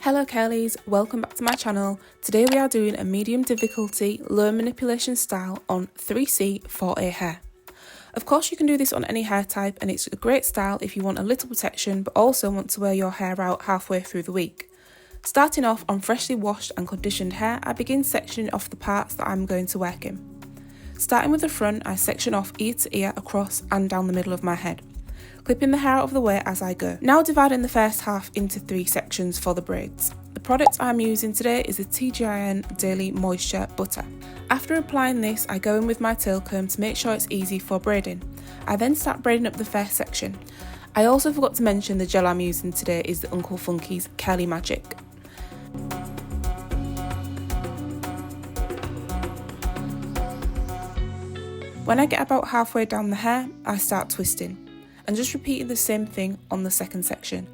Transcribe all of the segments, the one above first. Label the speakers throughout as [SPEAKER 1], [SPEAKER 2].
[SPEAKER 1] Hello curlies, welcome back to my channel. Today we are doing a medium difficulty, low manipulation style on 3C for a hair. Of course you can do this on any hair type and it's a great style if you want a little protection but also want to wear your hair out halfway through the week. Starting off on freshly washed and conditioned hair, I begin sectioning off the parts that I'm going to work in. Starting with the front, I section off ear to ear across and down the middle of my head, clipping the hair out of the way as I go. Now dividing the first half into 3 sections for the braids. The product I'm using today is the TGIN Daily Moisture Butter. After applying this, I go in with my tail comb to make sure it's easy for braiding. I then start braiding up the first section. I also forgot to mention the gel I'm using today is the Uncle Funky's Curly Magic. When I get about halfway down the hair, I start twisting and just repeating the same thing on the second section.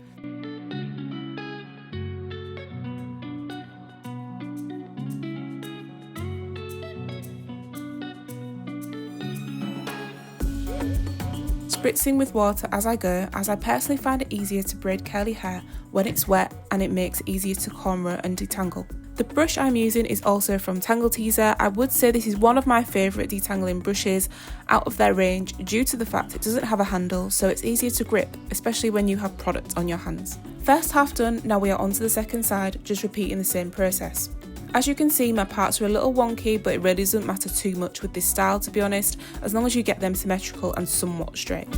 [SPEAKER 1] Spritzing with water as I go, as I personally find it easier to braid curly hair when it's wet and it makes it easier to cornrow and detangle. The brush I'm using is also from Tangle Teezer. I would say this is one of my favourite detangling brushes out of their range due to the fact it doesn't have a handle, so it's easier to grip, especially when you have product on your hands. First half done, now we are on to the second side, just repeating the same process. As you can see, my parts are a little wonky, but it really doesn't matter too much with this style, to be honest, as long as you get them symmetrical and somewhat straight.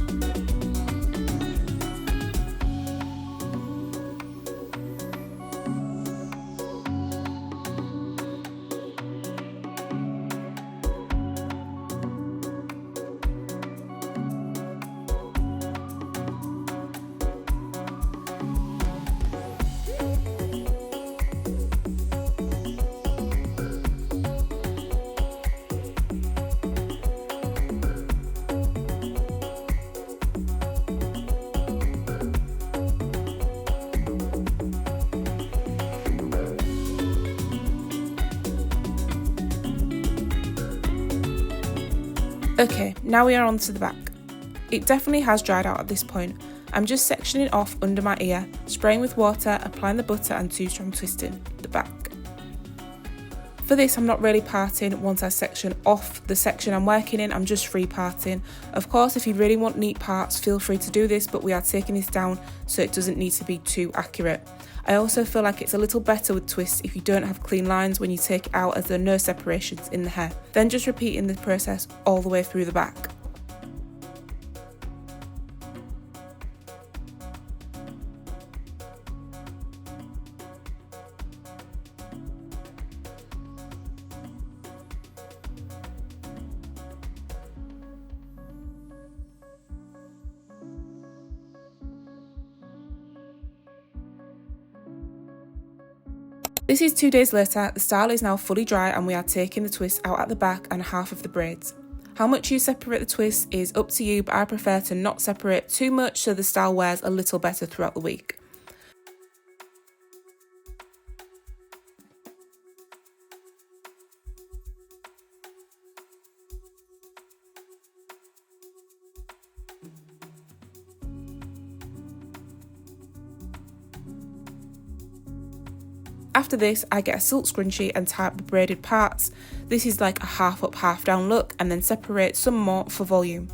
[SPEAKER 1] Okay, now we are on to the back. It definitely has dried out at this point. I'm just sectioning off under my ear, spraying with water, applying the butter and 2-strand twisting the back. For this, I'm not really parting once I section off the section I'm working in, I'm just free parting. Of course, if you really want neat parts, feel free to do this, but we are taking this down so it doesn't need to be too accurate. I also feel like it's a little better with twists if you don't have clean lines when you take it out, as there are no separations in the hair. Then just repeating the process all the way through the back. This is 2 days later, the style is now fully dry and we are taking the twists out at the back and half of the braids. How much you separate the twists is up to you, but I prefer to not separate too much so the style wears a little better throughout the week. After this, I get a silk scrunchie and tie up the braided parts. This is like a half up, half down look, and then separate some more for volume.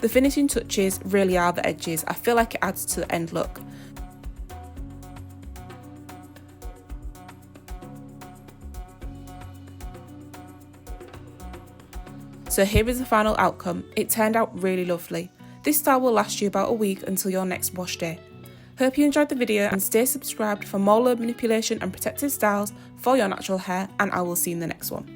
[SPEAKER 1] The finishing touches really are the edges. I feel like it adds to the end look. So here is the final outcome. It turned out really lovely. This style will last you about a week until your next wash day. Hope you enjoyed the video and stay subscribed for more low manipulation and protective styles for your natural hair, and I will see you in the next one.